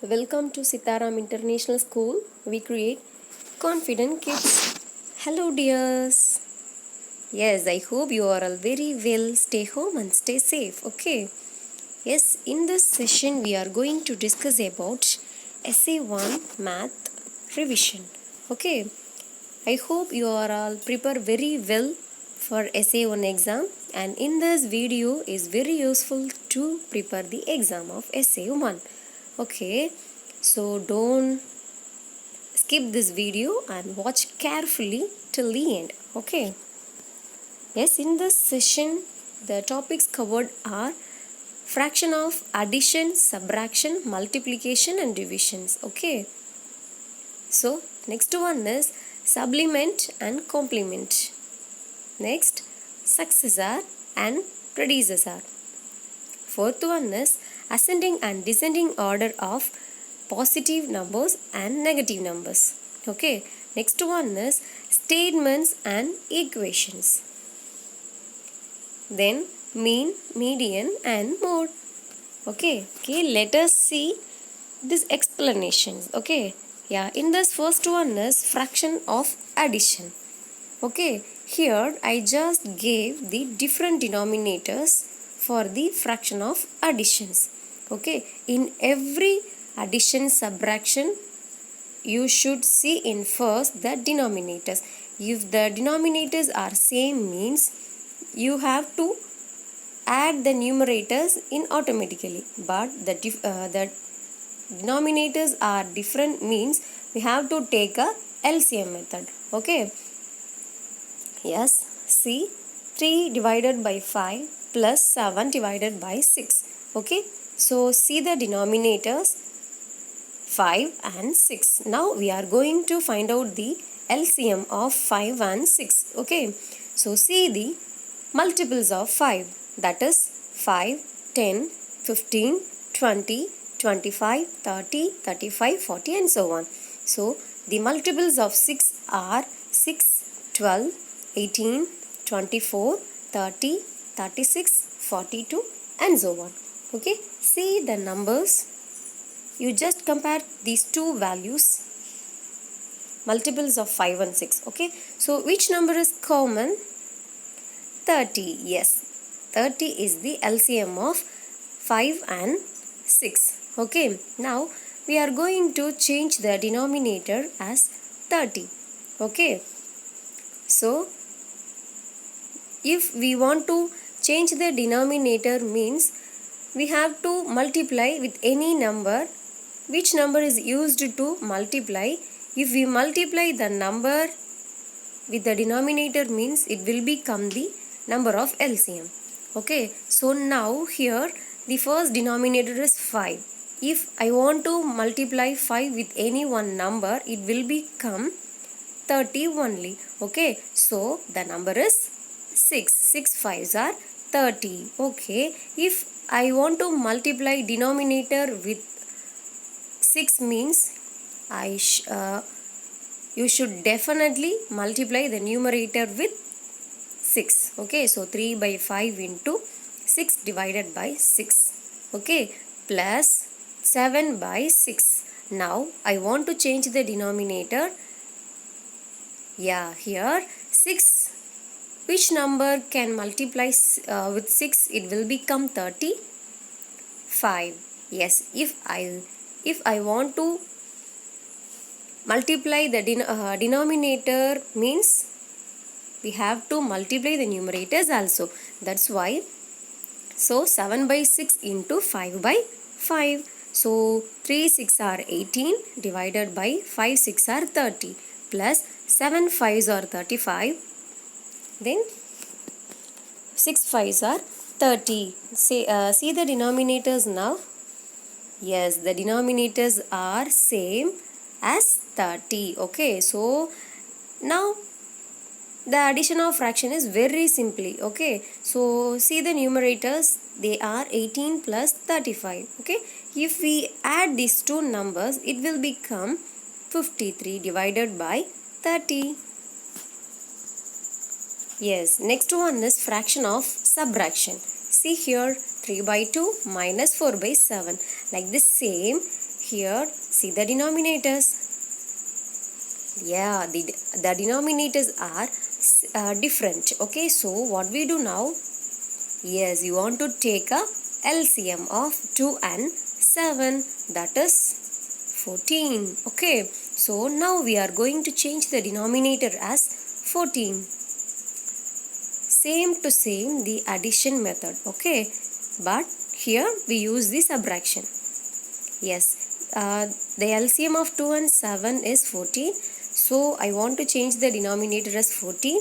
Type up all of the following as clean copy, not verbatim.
Welcome to Sitaram International School. We create confident kids. Hello, dears. Yes, I hope you are all very well. Stay home and stay safe. Okay. Yes, in this session, we are going to discuss about Essay 1 Math Revision. Okay. I hope you are all prepared very well for Essay 1 exam, and in this video is very useful to prepare the exam of Essay 1. Okay, so don't skip this video and watch carefully till the end. Okay. Yes, in this session the topics covered are fraction of addition, subtraction, multiplication and divisions. Okay. So next one is supplement and complement. Next, successor and predecessor. Fourth one is ascending and descending order of positive numbers and negative numbers. Okay. Next one is statements and equations. Then mean, median and mode. Okay. Let us see these explanations. Okay. Yeah, in this first one is fraction of addition. Okay, here I just gave the different denominators for the fraction of additions. Okay, in every addition subtraction you should see in first the denominators. If the denominators are same means you have to add the numerators in automatically, but the denominators are different means we have to take a LCM method. Okay. Yes, see 3 divided by 5 plus 7 divided by 6. Okay, so see the denominators 5 and 6. Now we are going to find out the LCM of 5 and 6. Okay, so see the multiples of 5, that is 5, 10, 15, 20, 25, 30, 35, 40 and so on. So the multiples of 6 are 6, 12, 18, 24, 30, 36, 42 and so on. Okay, see the numbers. You just compare these two values, multiples of 5 and 6. Okay, so which number is common? 30. Yes, 30 is the LCM of 5 and 6. Okay, now we are going to change the denominator as 30. Okay, so if we want to change the denominator means we have to multiply with any number. Which number is used to multiply? If we multiply the number with the denominator means it will become the number of LCM. Okay, so now here the first denominator is 5. If I want to multiply 5 with any one number, it will become 30 only. Okay, so the number is 6. 6 5s are 30. Okay, if I want to multiply denominator with 6 means you should definitely multiply the numerator with 6. Okay, so 3 by 5 into 6 divided by 6. Okay, plus 7 by 6. Now I want to change the denominator. Yeah, here 6. Which number can multiply with 6? It will become 35. Yes, if I want to multiply the denominator means we have to multiply the numerators also. That's why. So 7 by 6 into 5 by 5. So 3 6 are 18 divided by 5 6 are 30 plus 7 5s are 35. Then 6 5s are 30. See the denominators now. Yes, the denominators are same as 30. Okay, so now the addition of fraction is very simply. Okay, so see the numerators, they are 18 plus 35. Okay, if we add these two numbers, it will become 53 divided by 30. Yes, next one is fraction of subtraction. See here 3 by 2 minus 4 by 7. Like the same, here see the denominators. Yeah, the denominators are different. Okay, so what we do now? Yes, you want to take a LCM of 2 and 7, that is 14. Okay, so now we are going to change the denominator as 14. Same to same the addition method. Okay, but here we use the subtraction. Yes, the LCM of 2 and 7 is 14. So I want to change the denominator as 14.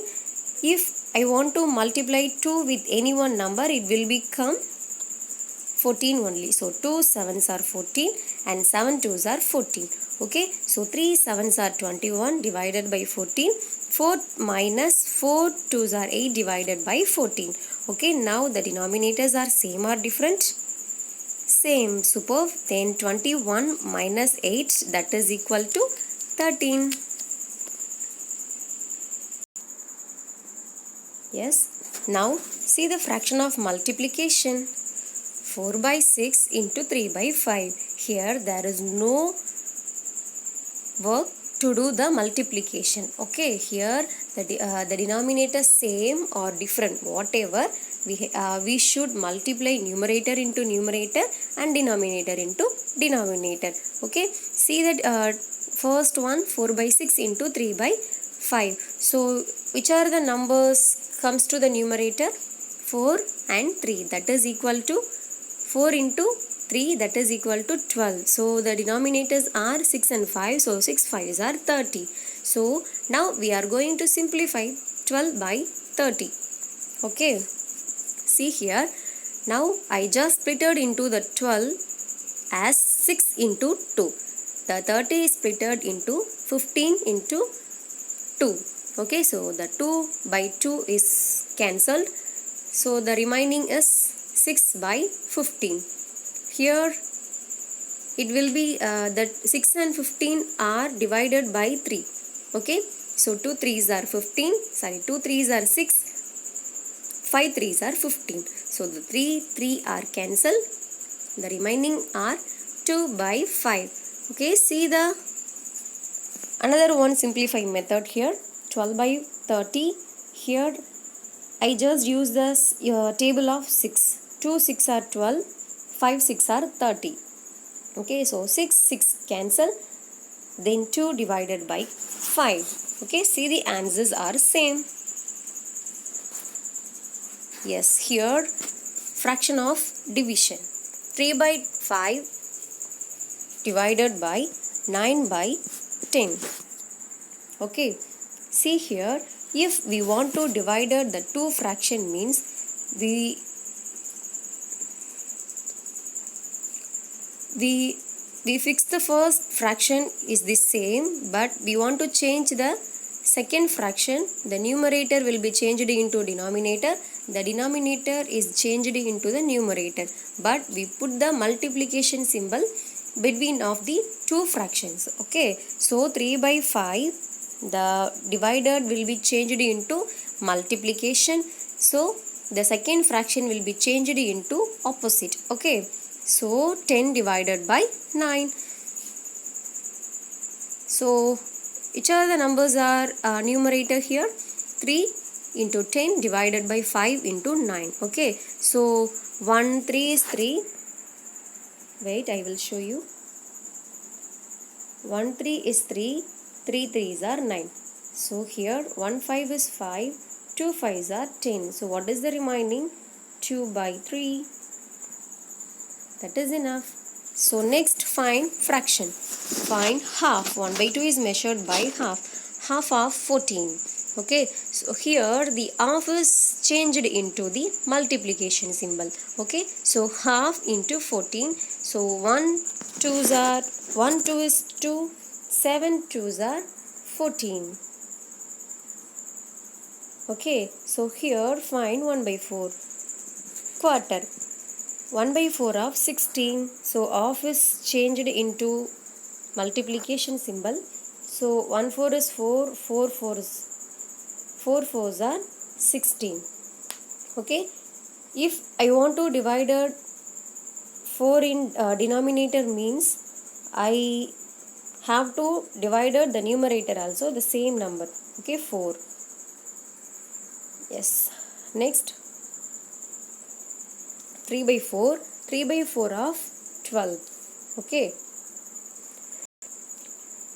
If I want to multiply 2 with any one number, it will become 14 only. So 2 7s are 14 and 7 2s are 14. Okay, so 3 7s are 21 divided by 14. 4 minus 4 2s are 8 divided by 14. Okay, now the denominators are same or different? Same. Superb. Then 21 minus 8, that is equal to 13. Yes. Now see the fraction of multiplication. 4 by 6 into 3 by 5. Here there is no work to do the multiplication. Okay, here the denominator same or different, whatever, we should multiply numerator into numerator and denominator into denominator. Okay, see that first one 4 by 6 into 3 by 5. So which are the numbers comes to the numerator? 4 and 3, that is equal to 4 into 3, that is equal to 12. So the denominators are 6 and 5. So 6 5s are 30. So now we are going to simplify 12 by 30. Okay. See here. Now I just split it into the 12 as 6 into 2. The 30 is split into 15 into 2. Okay. So the 2 by 2 is cancelled. So the remaining is 6 by 15. Here it will be that 6 and 15 are divided by 3. Okay, so 2 3s are 15, 2 3s are 6, 5 3s are 15. So the 3 are cancelled, the remaining are 2 by 5. Okay, see the another one simplifying method here, 12 by 30. Here I just use this table of 6. 2 6 are 12, 5 6 are 30. Okay, so 6 6 cancel, then 2 divided by 5. Okay, see the answers are same. Yes, here fraction of division, 3 by 5 divided by 9 by 10. Okay, see here, if we want to divide the two fraction means we fix the first fraction is the same, but we want to change the second fraction. The numerator will be changed into denominator, the denominator is changed into the numerator, but we put the multiplication symbol between of the two fractions. Okay, so 3 by 5, the divided will be changed into multiplication, so the second fraction will be changed into opposite. Okay, so 10 divided by 9. So which are the numbers are numerator here? 3 into 10 divided by 5 into 9. Okay, so 1 3 is 3. Wait, I will show you. 1 3 is 3. 3 3s are 9. So here 1 5 is 5. 2 5s are 10. So what is the remaining? 2 by 3. That is enough. So next find fraction. Find half. 1 by 2 is measured by half. Half of 14. Okay. So here the half is changed into the multiplication symbol. Okay. So half into 14. So 1 2s are 1 2 is 2. 7 2s are 14. Okay. So here find 1 by 4. Quarter. 1 by 4 of 16. So half is changed into multiplication symbol. So 1 4 is 4, 4 4s are 16. Okay. If I want to divide 4 in denominator means I have to divided the numerator also the same number. Okay, 4. Yes. Next, 3 by 4. 3 by 4 of 12. Okay.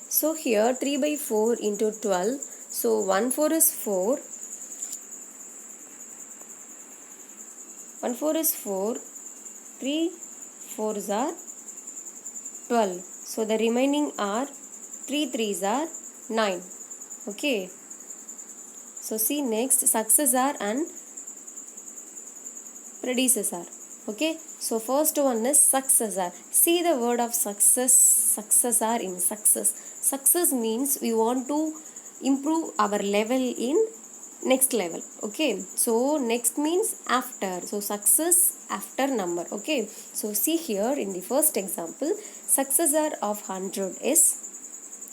So here 3 by 4 into 12. So 1 4 is 4. 1 4 is 4. 3 4s are 12. So the remaining are 3 3s are 9. Okay. So see next, successor and predecessor. Okay. So first one is successor. See the word of successor in success. Success means we want to improve our level in next level. Okay. So next means after. So success after number. Okay. So see here in the first example, successor of 100 is,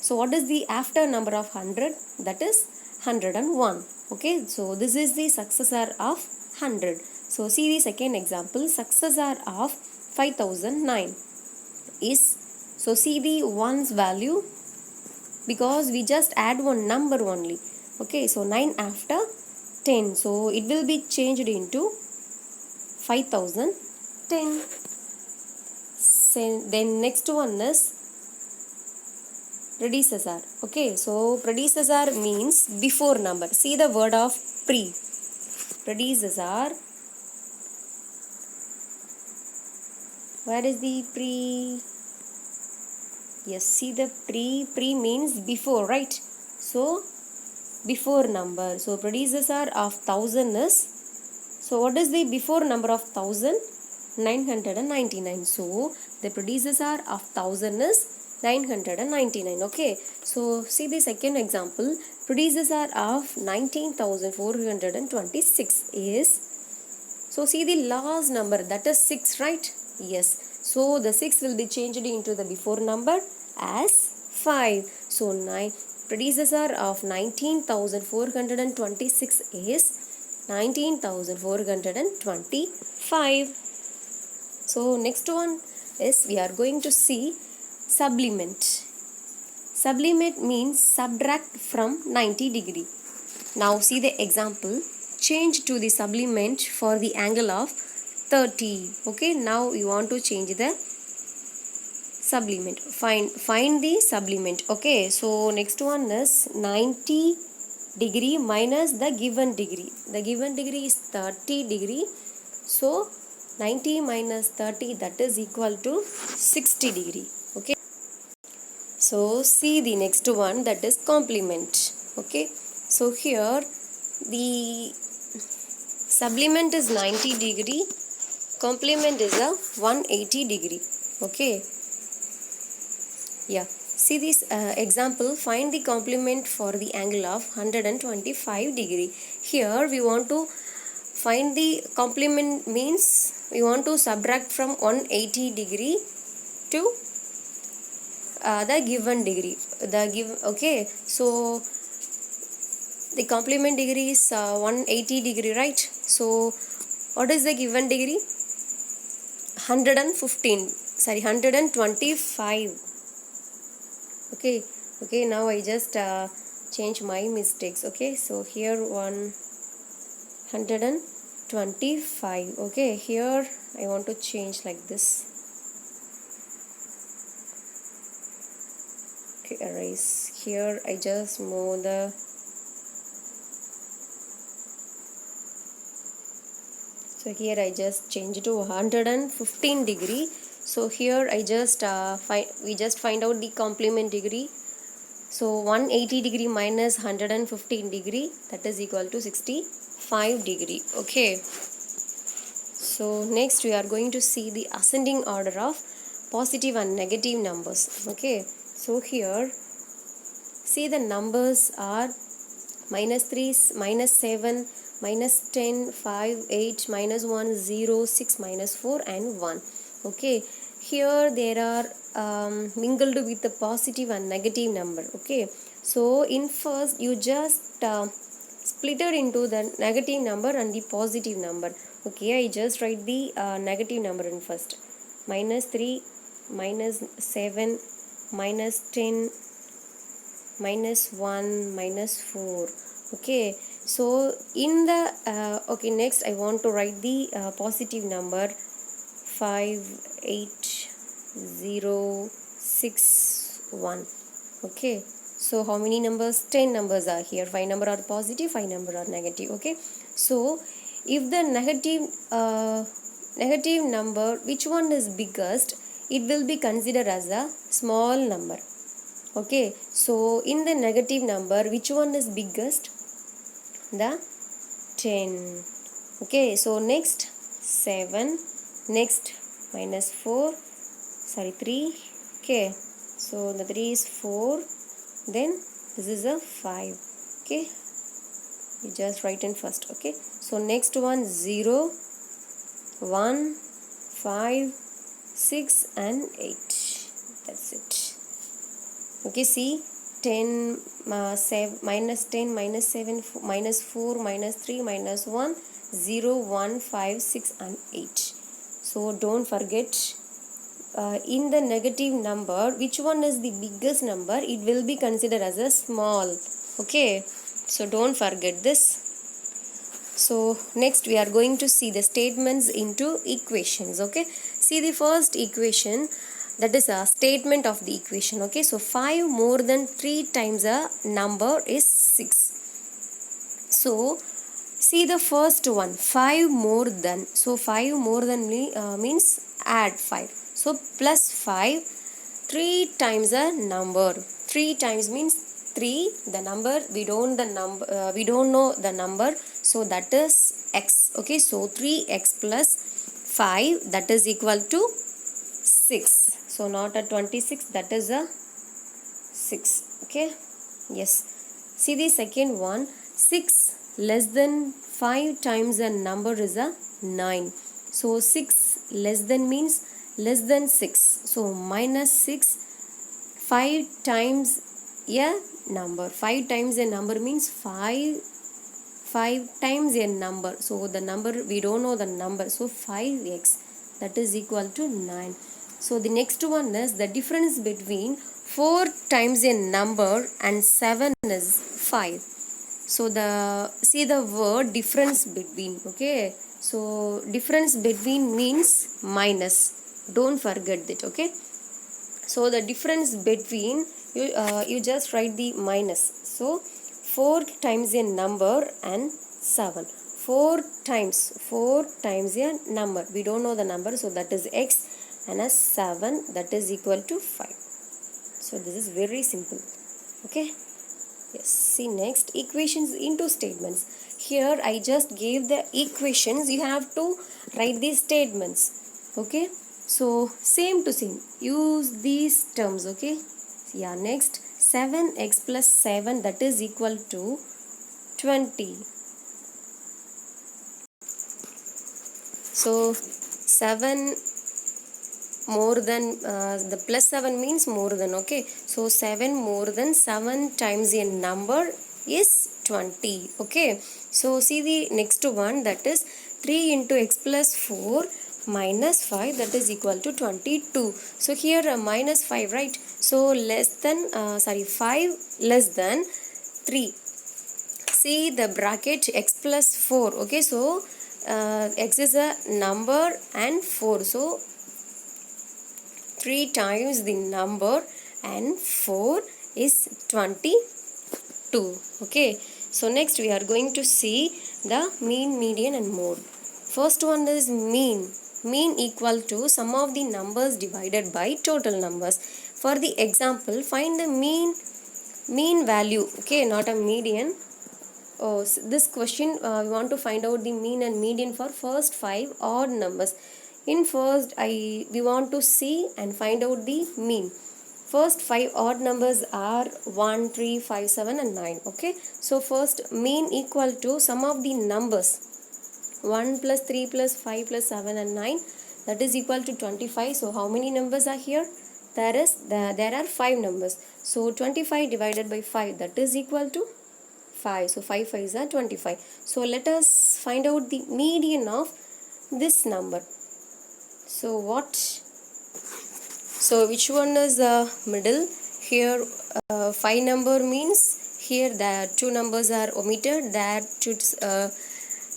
so what is the after number of 100? That is 101. Okay, so this is the successor of 100. So see the second example, successor of 5009 is, so see the 1's value, because we just add one number only. Okay, so 9 after 10. So it will be changed into 5010. Then next one is predecessor. Okay, so predecessor means before number. See the word of pre. Predecessor. Where is the pre? Yes, see the pre. Pre means before, right? So before number. So predecessor of 1000 is, so what is the before number of 1000? 999. So the predecessor of 1000 is 999. Okay, so see the second example, predecessor of 19,426 is, so see the last number, that is 6, right? Yes, so the 6 will be changed into the before number as 5. So 9, predecessor of 19,426 is 19,425. So next one is we are going to see supplement. Supplement means subtract from 90 degree. Now see the example. Change to the supplement for the angle of 30. Okay, now you want to change the supplement. Find the supplement. Okay, so next one is 90 degree minus the given degree. The given degree is 30 degree. So 90 minus 30, that is equal to 60 degree. Okay. So see the next one, that is complement. Okay. So here the supplement is 90 degree. Complement is a 180 degree. Okay. Yeah. See this example. Find the complement for the angle of 125 degree. Here we want to find the complement, means we want to subtract from 180 degree to the given degree. Okay, so the complement degree is 180 degree, right? So what is the given degree? 115. Sorry, 125. Okay. Okay. Now I just change my mistakes. Okay. So here 125. Okay, here I want to change like this. Okay, erase. Here I just move the, so here I just change to 115 degree. So here I just we just find out the complement degree. So 180 degree minus 115 degree, that is equal to 65 degree. Okay. So next we are going to see the ascending order of positive and negative numbers. Okay. So here see the numbers are -3, -7, -10, 5, 8, -1, 0, 6, -4 and 1. Okay, here there are mingled with the positive and negative number. Okay, so in first you just split it into the negative number and the positive number. Okay, I just write the negative number in first. -3 minus 7, minus 10, minus 1, minus 4. Okay, so in the okay, next I want to write the positive number 5, 8, 0, 6, 1. Okay, so how many numbers? 10 numbers are here. 5 number are positive, 5 number are negative. Okay, so if the negative number, which one is biggest, it will be considered as a small number. Okay, so in the negative number, which one is biggest? The 10. Okay, so next 7, next minus 4, sorry 3. Okay, so the 3 is 4, then this is a 5. Okay, you just write in first. Okay, so next one 0, 1, 5, 6 and 8. That's it. Okay, see 10, 7, minus 10, minus 7, minus 4, minus 3, minus 1, 0, 1, 5, 6 and 8. So don't forget, in the negative number, which one is the biggest number, it will be considered as a small. Okay, so don't forget this. So next we are going to see the statements into equations. Okay, see the first equation, that is a statement of the equation. Okay, so 5 more than 3 times a number is 6. So see the first one, 5 more than. So 5 more than means add 5. So plus 5, 3 times a number. 3 times means 3, the number we don't know the number, so that is x. Okay, so 3x plus 5, that is equal to 6. So not a 26, that is a 6. Okay, yes. See the second one, 6 less than 5 times a number is a 9. So 6 less than means less than 6. So minus 6, 5 times a number. 5 times a number means 5 times a number. So the number, we don't know the number. So 5x, that is equal to 9. So the next one is the difference between 4 times a number and 7 is 5. So see the word difference between. Okay, so difference between means minus. Don't forget that. Okay, so the difference between, you just write the minus. So 4 times a number and 7. 4 times a number, we don't know the number, so that is x, and a 7, that is equal to 5. So this is very simple. Okay, yes. See next, equations into statements. Here I just gave the equations, you have to write these statements. Okay, so same to same, use these terms. Okay, yeah. Next, 7x plus 7, that is equal to 20. So 7 more than, the plus 7 means more than. Okay, so 7 more than 7 times a number is 20. Okay, so see the next one, that is 3 into x plus 4 minus 5, that is equal to 22. So here minus 5, right? So less than 5 less than 3. See the bracket x plus 4. Okay, so x is a number and 4, so 3 times the number and 4 is 22. Okay, so next we are going to see the mean, median and mode. First one is mean. Mean equal to sum of the numbers divided by total numbers. For the example, find the mean value. Okay, not a median. Oh, so this question, we want to find out the mean and median for first 5 odd numbers. In first, we want to see and find out the mean. First 5 odd numbers are 1, 3, 5, 7 and 9. Okay, so first mean equal to sum of the numbers 1 plus 3 plus 5 plus 7 and 9, that is equal to 25. So how many numbers are here? There are 5 numbers. So 25 divided by 5, that is equal to 5. So 5 5s are 25. So let us find out the median of this number. So So which one is the middle? Here 5 number means here the two numbers are omitted, that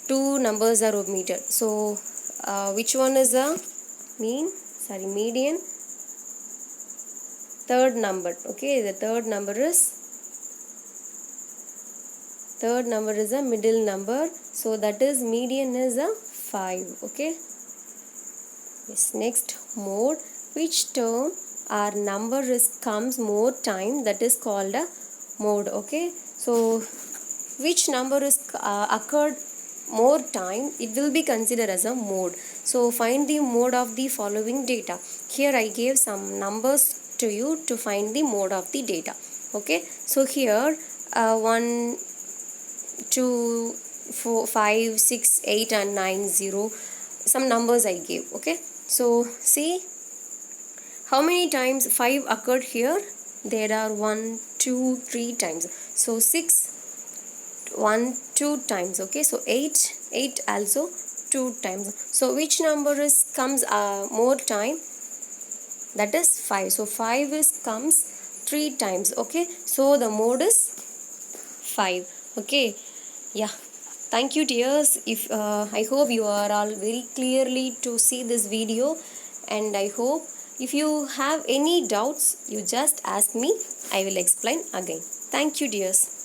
two numbers are omitted. So which one is the median? Third number. Okay, the third number is a middle number, so that is median is a 5. Okay, yes. Next, mode. Which term or number comes more time, that is called a mode. Okay, so which number is occurred more time, it will be considered as a mode. So find the mode of the following data. Here I gave some numbers to you to find the mode of the data. Okay, so here 1 2 4 5 6 8 and 9 0, some numbers I gave. Okay, so see how many times 5 occurred here. There are 1 2 3 times, so 6 1 2 times. Okay, so 8 also 2 times. So which number comes more time, that is 5. So 5 comes 3 times. Okay, so the mode is 5. Okay, yeah. Thank you, dears. If I hope you are all very clearly to see this video, and I hope if you have any doubts, you just ask me, I will explain again. Thank you, dears.